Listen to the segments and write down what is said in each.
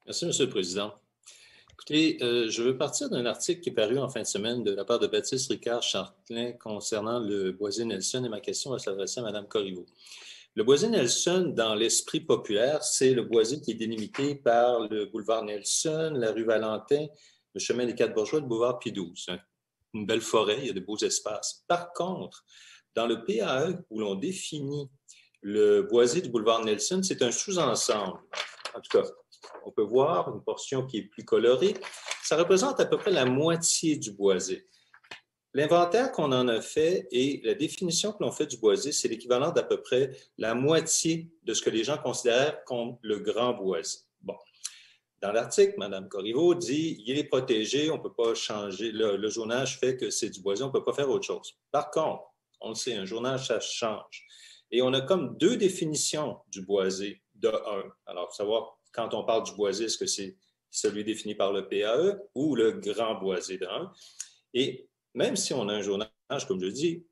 Merci, Monsieur le Président. Écoutez, je veux partir d'un article qui est paru en fin de semaine de la part de Baptiste Ricard Chartelin concernant le boisé Nelson et ma question va s'adresser à Mme Corriveau. Le boisé Nelson, dans l'esprit populaire, c'est le boisé qui est délimité par le boulevard Nelson, la rue Valentin, le chemin des Quatre-Bourgeois, le boulevard Pie-XII. C'est une belle forêt, il y a de beaux espaces. Par contre, dans le PAE, où l'on définit le boisé du boulevard Nelson, c'est un sous-ensemble. En tout cas, on peut voir une portion qui est plus colorée. Ça représente à peu près la moitié du boisé. L'inventaire qu'on en a fait et la définition que l'on fait du boisé, c'est l'équivalent d'à peu près la moitié de ce que les gens considèrent comme le grand boisé. Bon. Dans l'article, Mme Corriveau dit il est protégé, on ne peut pas changer. Le zonage fait que c'est du boisé, on ne peut pas faire autre chose. Par contre, on le sait, un zonage, ça change. Et on a comme deux définitions du boisé de 1. Alors, savoir, quand on parle du boisé, est-ce que c'est celui défini par le PAE ou le grand boisé de 1? Et même si on a un zonage, comme je dis,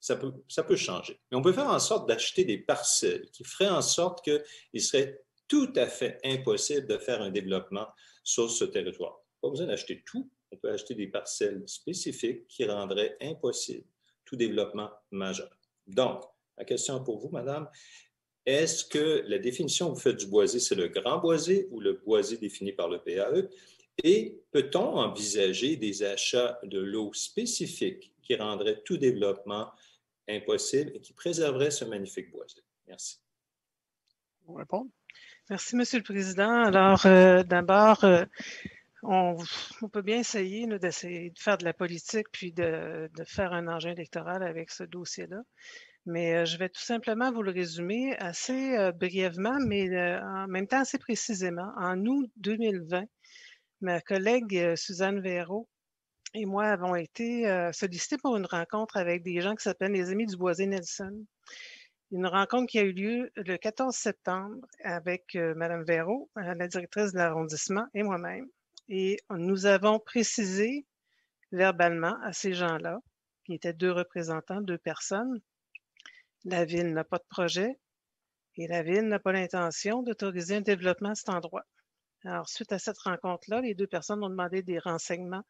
ça peut changer. Mais on peut faire en sorte d'acheter des parcelles qui feraient en sorte qu'il serait tout à fait impossible de faire un développement sur ce territoire. Pas besoin d'acheter tout. On peut acheter des parcelles spécifiques qui rendraient impossible tout développement majeur. Donc, la question pour vous, madame, est-ce que la définition que vous faites du boisé, c'est le grand boisé ou le boisé défini par le PAE? Et peut-on envisager des achats de lots spécifiques qui rendraient tout développement impossible et qui préserveraient ce magnifique boisé? Merci. Vous répondre? Merci, Monsieur le Président. Alors, d'abord, on peut bien essayer d'essayer de faire de la politique puis de faire un enjeu électoral avec ce dossier-là. Mais je vais tout simplement vous le résumer assez brièvement, mais en même temps assez précisément. En août 2020, ma collègue Suzanne Véraud et moi avons été sollicités pour une rencontre avec des gens qui s'appellent les Amis du Boisé Nelson. Une rencontre qui a eu lieu le 14 septembre avec Mme Véraud, la directrice de l'arrondissement, et moi-même. Et nous avons précisé verbalement à ces gens-là, qui étaient 2 représentants, 2 personnes, la Ville n'a pas de projet et la Ville n'a pas l'intention d'autoriser un développement à cet endroit. Alors, suite à cette rencontre-là, les 2 personnes ont demandé des renseignements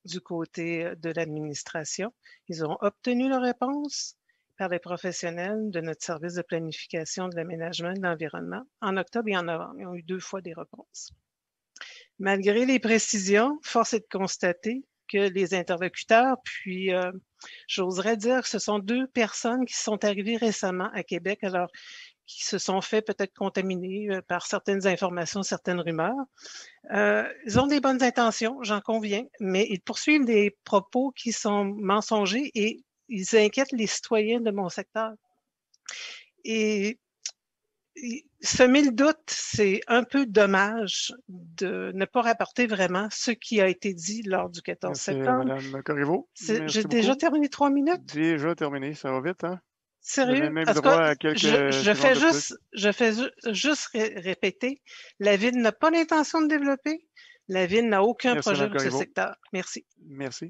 du côté de l'administration. Ils ont obtenu leur réponse par les professionnels de notre service de planification de l'aménagement et de l'environnement en octobre et en novembre. Ils ont eu 2 fois des réponses. Malgré les précisions, force est de constater que les interlocuteurs, puis j'oserais dire que ce sont 2 personnes qui sont arrivées récemment à Québec, alors qui se sont fait peut-être contaminer par certaines informations, certaines rumeurs. Ils ont des bonnes intentions, j'en conviens, mais ils poursuivent des propos qui sont mensongers et ils inquiètent les citoyens de mon secteur. Et semer le doute, c'est un peu dommage de ne pas rapporter vraiment ce qui a été dit lors du 14 septembre. Mme Corriveau. J'ai déjà terminé 3 minutes? Déjà terminé, ça va vite, hein? Sérieux? Même droit à quelques je fais juste répéter, la Ville n'a pas l'intention de développer, la Ville n'a aucun projet pour ce secteur. Merci. Merci.